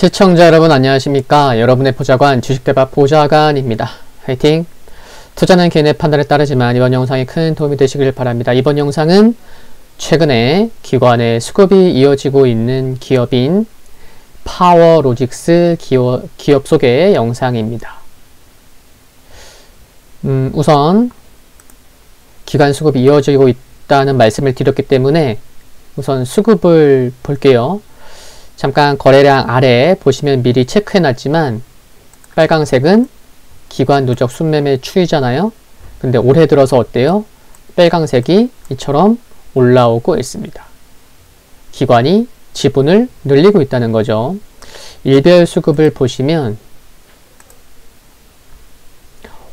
시청자 여러분 안녕하십니까? 여러분의 보좌관 주식대박 보좌관입니다. 화이팅! 투자는 개인의 판단에 따르지만 이번 영상이 큰 도움이 되시길 바랍니다. 이번 영상은 최근에 기관의 수급이 이어지고 있는 기업인 파워로직스 기업 소개 영상입니다. 우선 기관 수급이 이어지고 있다는 말씀을 드렸기 때문에 우선 수급을 볼게요. 잠깐 거래량 아래 보시면 미리 체크해 놨지만 빨강색은 기관 누적 순매매 추이잖아요. 근데 올해 들어서 어때요? 빨강색이 이처럼 올라오고 있습니다. 기관이 지분을 늘리고 있다는 거죠. 일별 수급을 보시면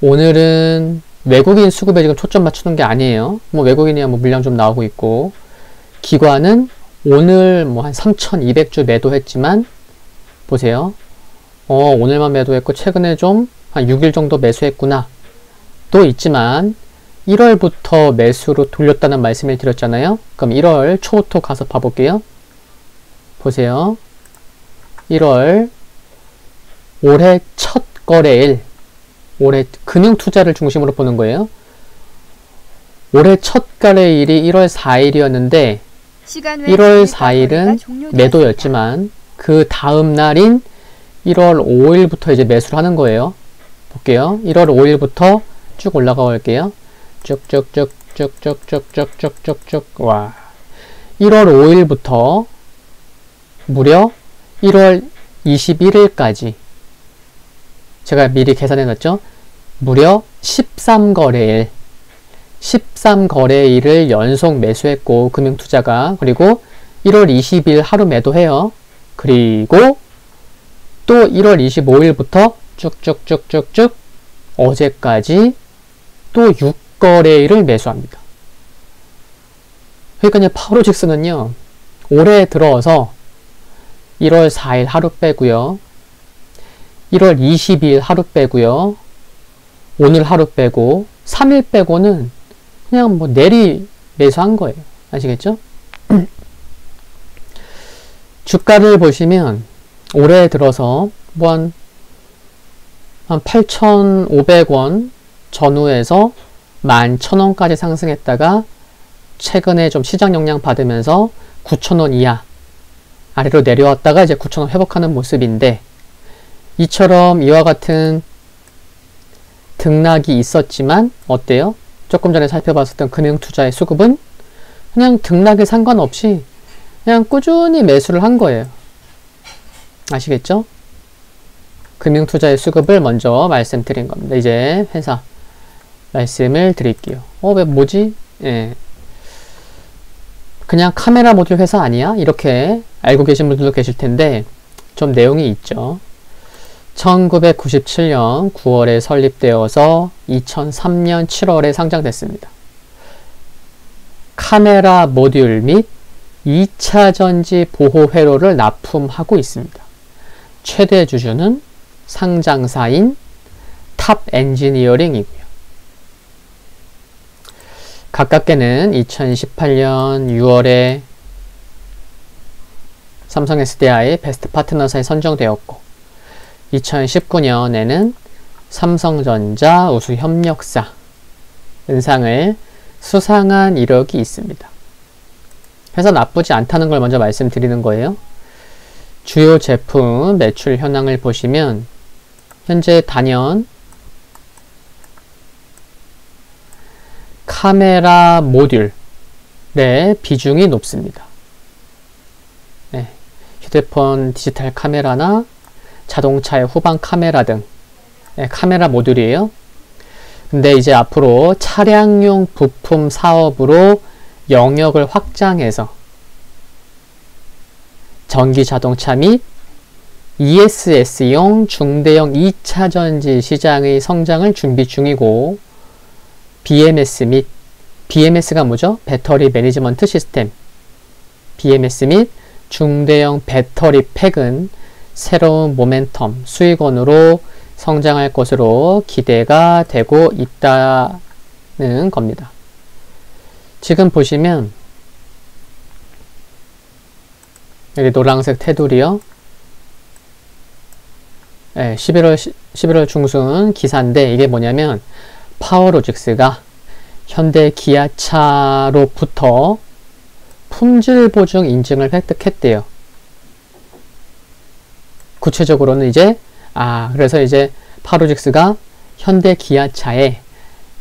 오늘은 외국인 수급에 지금 초점 맞추는 게 아니에요. 뭐 외국인이야 뭐 물량 좀 나오고 있고, 기관은 오늘 뭐 한 3,200주 매도했지만 보세요. 오늘만 매도했고 최근에 좀 한 6일 정도 매수했구나. 또 있지만 1월부터 매수로 돌렸다는 말씀을 드렸잖아요. 그럼 1월 초부터 가서 봐볼게요. 보세요. 1월 올해 첫 거래일, 올해 금융투자를 중심으로 보는 거예요. 올해 첫 거래일이 1월 4일이었는데 1월 4일은 매도였지만 그 다음 날인 1월 5일부터 이제 매수를 하는 거예요. 볼게요. 1월 5일부터 쭉 올라가 볼게요. 쭉쭉쭉쭉쭉쭉쭉쭉쭉. 와. 1월 5일부터 무려 1월 21일까지 제가 미리 계산해 놨죠. 무려 13거래일 13거래일을 연속 매수했고, 금융투자가. 그리고 1월 20일 하루 매도해요. 그리고 또 1월 25일부터 쭉쭉쭉쭉쭉 어제까지 또 6거래일을 매수합니다. 그러니까 파워로직스는요, 올해 들어서 1월 4일 하루 빼고요, 1월 22일 하루 빼고요, 오늘 하루 빼고 3일 빼고는 그냥 뭐 내리 매수한 거예요. 아시겠죠? 주가를 보시면 올해 들어서 뭐 한 8,500원 전후에서 11,000원까지 상승했다가 최근에 좀 시장 영향 받으면서 9,000원 이하 아래로 내려왔다가 이제 9,000원 회복하는 모습인데, 이처럼 이와 같은 등락이 있었지만 어때요? 조금 전에 살펴봤었던 금융투자의 수급은 그냥 등락에 상관없이 그냥 꾸준히 매수를 한 거예요. 아시겠죠? 금융투자의 수급을 먼저 말씀드린 겁니다. 이제 회사 말씀을 드릴게요. 왜 뭐지? 예. 그냥 카메라 모듈 회사 아니야? 이렇게 알고 계신 분들도 계실 텐데 좀 내용이 있죠. 1997년 9월에 설립되어서 2003년 7월에 상장됐습니다. 카메라 모듈 및 2차 전지 보호 회로를 납품하고 있습니다. 최대 주주는 상장사인 탑 엔지니어링이고요. 가깝게는 2018년 6월에 삼성 SDI 베스트 파트너사에 선정되었고, 2019년에는 삼성전자 우수 협력사 은상을 수상한 이력이 있습니다. 회사 나쁘지 않다는 걸 먼저 말씀드리는 거예요. 주요 제품 매출 현황을 보시면 현재 단연 카메라 모듈의 비중이 높습니다. 네, 휴대폰 디지털 카메라나 자동차의 후방 카메라 등 카메라 모듈이에요. 근데 이제 앞으로 차량용 부품 사업으로 영역을 확장해서 전기 자동차 및 ESS용 중대형 2차 전지 시장의 성장을 준비 중이고, BMS 및 BMS가 뭐죠? 배터리 매니지먼트 시스템. BMS 및 중대형 배터리 팩은 새로운 모멘텀, 수익원으로 성장할 것으로 기대가 되고 있다는 겁니다. 지금 보시면 여기 노란색 테두리요. 11월 중순 기사인데 이게 뭐냐면 파워로직스가 현대 기아차로부터 품질 보증 인증을 획득했대요. 구체적으로는 이제 그래서 이제 파워로직스가 현대 기아차에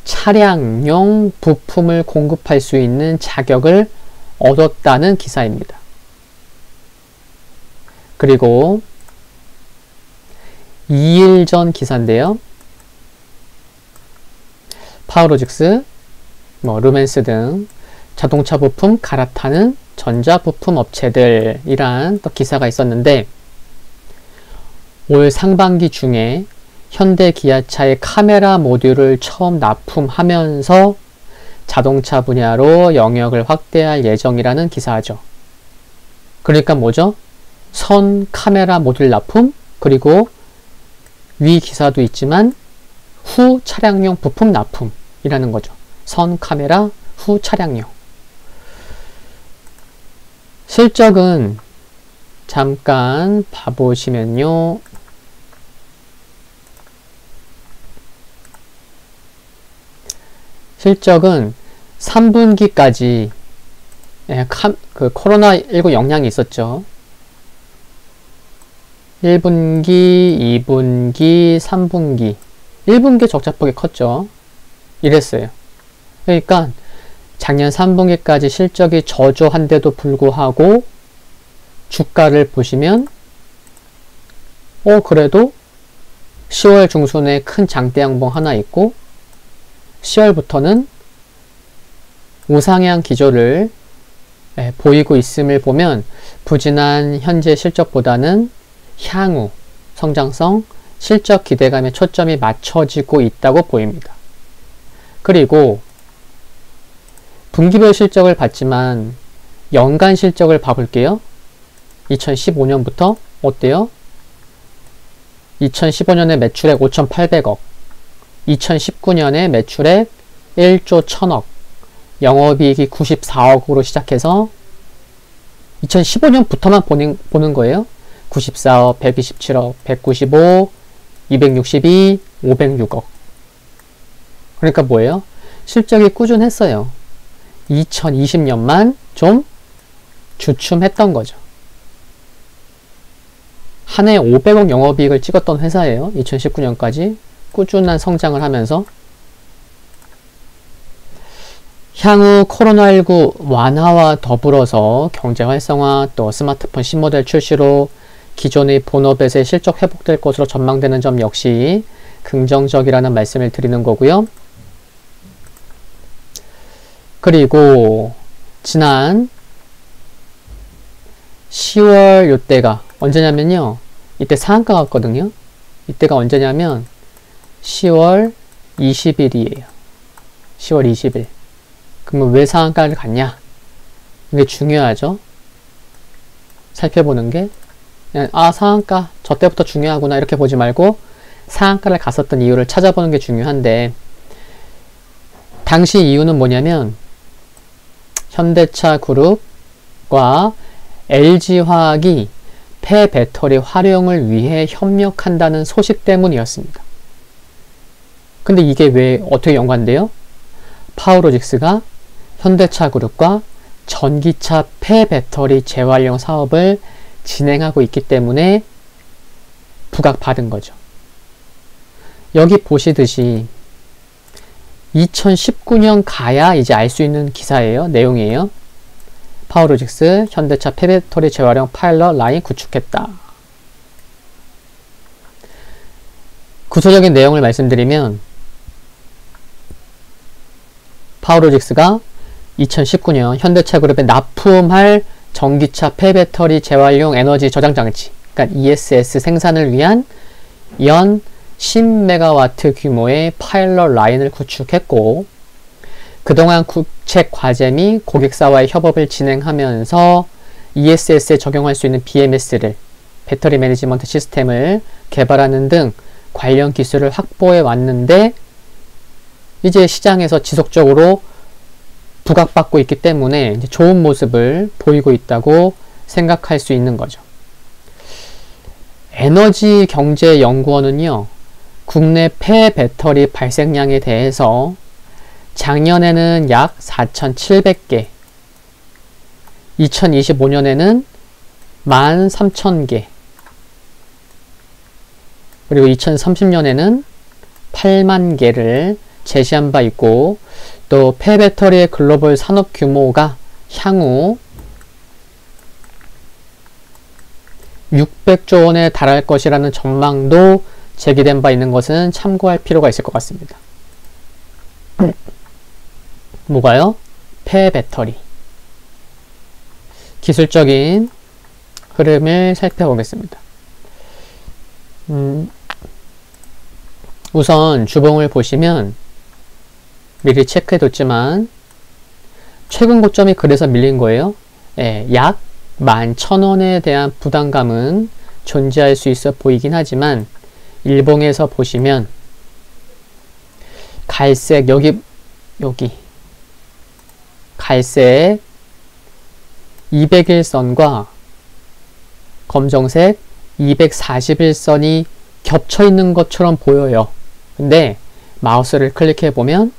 차량용 부품을 공급할 수 있는 자격을 얻었다는 기사입니다. 그리고 2일 전 기사인데요. 파워로직스, 루멘스 등 자동차 부품 갈아타는 전자부품 업체들이란 또 기사가 있었는데 올 상반기 중에 현대 기아차의 카메라 모듈을 처음 납품하면서 자동차 분야로 영역을 확대할 예정이라는 기사죠. 그러니까 뭐죠? 선 카메라 모듈 납품, 그리고 위 기사도 있지만 후 차량용 부품 납품이라는 거죠. 선 카메라, 후 차량용. 실적은 잠깐 봐보시면요. 실적은 3분기까지 코로나19 영향이 있었죠. 1분기, 2분기, 3분기. 1분기 적자폭이 컸죠. 이랬어요. 그러니까 작년 3분기까지 실적이 저조한데도 불구하고 주가를 보시면 그래도 10월 중순에 큰 장대 양봉 하나 있고 10월부터는 우상향 기조를 보이고 있음을 보면 부진한 현재 실적보다는 향후 성장성, 실적 기대감에 초점이 맞춰지고 있다고 보입니다. 그리고 분기별 실적을 봤지만 연간 실적을 봐볼게요. 2015년부터 어때요? 2015년에 매출액 5,800억, 2019년에 매출액 1조 1000억, 영업이익이 94억으로 시작해서 2015년부터만 보는 거예요. 94억, 127억, 195, 262, 506억. 그러니까 뭐예요? 실적이 꾸준했어요. 2020년만 좀 주춤했던 거죠. 한 해 500억 영업이익을 찍었던 회사예요. 2019년까지 꾸준한 성장을 하면서 향후 코로나19 완화와 더불어서 경제 활성화, 또 스마트폰 신모델 출시로 기존의 본업에서의 실적 회복될 것으로 전망되는 점 역시 긍정적이라는 말씀을 드리는 거고요. 그리고 지난 10월 요때가 언제냐면요. 이때 상한가 갔거든요. 이때가 언제냐면 10월 20일이에요. 10월 20일. 그러면 왜 상한가를 갔냐? 이게 중요하죠. 살펴보는 게 그냥 상한가 저 때부터 중요하구나 이렇게 보지 말고 상한가를 갔었던 이유를 찾아보는 게 중요한데 당시 이유는 뭐냐면 현대차 그룹과 LG화학이 폐배터리 활용을 위해 협력한다는 소식 때문이었습니다. 근데 이게 왜 어떻게 연관돼요? 파워로직스가 현대차 그룹과 전기차 폐배터리 재활용 사업을 진행하고 있기 때문에 부각받은 거죠. 여기 보시듯이 2019년 가야 이제 알 수 있는 기사예요. 내용이에요. 파워로직스 현대차 폐배터리 재활용 파일럿 라인 구축했다. 구체적인 내용을 말씀드리면 파워로직스가 2019년 현대차 그룹에 납품할 전기차 폐배터리 재활용 에너지 저장 장치, 그러니까 ESS 생산을 위한 연 10MW 규모의 파일럿 라인을 구축했고 그동안 국책 과제 및 고객사와의 협업을 진행하면서 ESS에 적용할 수 있는 BMS를 배터리 매니지먼트 시스템을 개발하는 등 관련 기술을 확보해 왔는데 이제 시장에서 지속적으로 부각받고 있기 때문에 이제 좋은 모습을 보이고 있다고 생각할 수 있는 거죠. 에너지경제연구원은요, 국내 폐배터리 발생량에 대해서 작년에는 약 4,700개, 2025년에는 13,000개, 그리고 2030년에는 8만 개를 제시한 바 있고, 또 폐배터리의 글로벌 산업 규모가 향후 600조 원에 달할 것이라는 전망도 제기된 바 있는 것은 참고할 필요가 있을 것 같습니다. 뭐가요? 폐배터리. 기술적인 흐름을 살펴보겠습니다. 우선 주봉을 보시면 미리 체크해뒀지만 최근 고점이 그래서 밀린 거예요. 약 11,000원에 대한 부담감은 존재할 수 있어 보이긴 하지만 일봉에서 보시면 갈색 여기 갈색 201선과 검정색 241선이 겹쳐 있는 것처럼 보여요. 근데 마우스를 클릭해 보면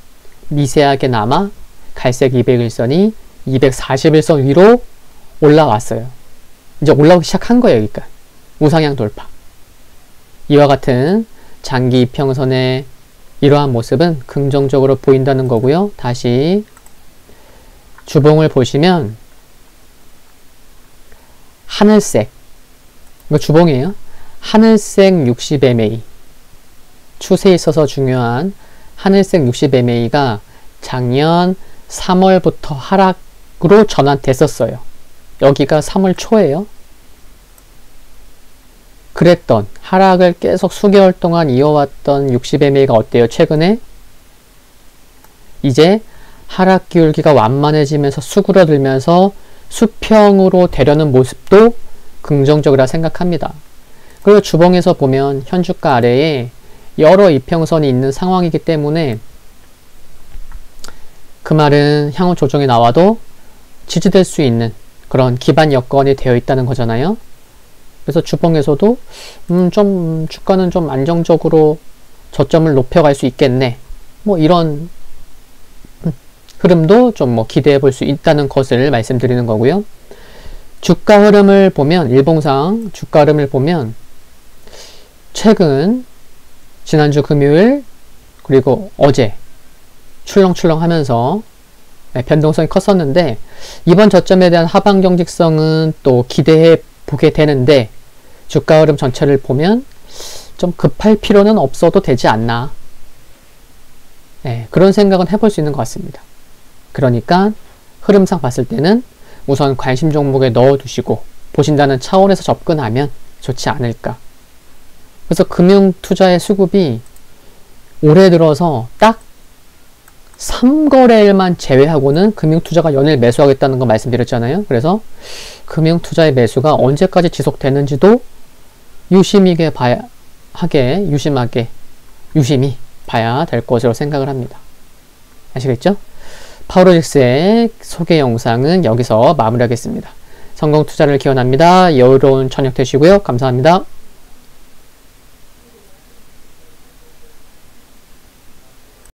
미세하게 남아 갈색 201선이 241선 위로 올라왔어요. 이제 올라오기 시작한 거예요. 그러니까 우상향 돌파. 이와 같은 장기 이평선의 이러한 모습은 긍정적으로 보인다는 거고요. 다시 주봉을 보시면 하늘색, 이거 주봉이에요. 하늘색 60MA, 추세에 있어서 중요한 하늘색 60MA가 작년 3월부터 하락으로 전환됐었어요. 여기가 3월 초예요. 그랬던 하락을 계속 수개월 동안 이어왔던 60MA가 어때요? 최근에 이제 하락 기울기가 완만해지면서 수그러들면서 수평으로 되려는 모습도 긍정적이라 생각합니다. 그리고 주봉에서 보면 현주가 아래에 여러 이평선이 있는 상황이기 때문에 그 말은 향후 조정이 나와도 지지될 수 있는 그런 기반 여건이 되어 있다는 거잖아요. 그래서 주봉에서도 좀 주가는 좀 안정적으로 저점을 높여갈 수 있겠네. 뭐 이런 흐름도 좀 뭐 기대해 볼 수 있다는 것을 말씀드리는 거고요. 주가 흐름을 보면 일봉상 주가 흐름을 보면 최근 지난주 금요일 그리고 어제 출렁출렁 하면서 변동성이 컸었는데 이번 저점에 대한 하방 경직성은 또 기대해 보게 되는데 주가 흐름 전체를 보면 좀 급할 필요는 없어도 되지 않나. 그런 생각은 해볼 수 있는 것 같습니다. 그러니까 흐름상 봤을 때는 우선 관심 종목에 넣어두시고 보신다는 차원에서 접근하면 좋지 않을까. 그래서 금융투자의 수급이 올해 들어서 딱 3거래일만 제외하고는 금융투자가 연일 매수하겠다는 거 말씀드렸잖아요. 그래서 금융투자의 매수가 언제까지 지속되는지도 유심히 봐야 될 것으로 생각을 합니다. 아시겠죠? 파워로직스의 소개 영상은 여기서 마무리하겠습니다. 성공투자를 기원합니다. 여유로운 저녁 되시고요. 감사합니다.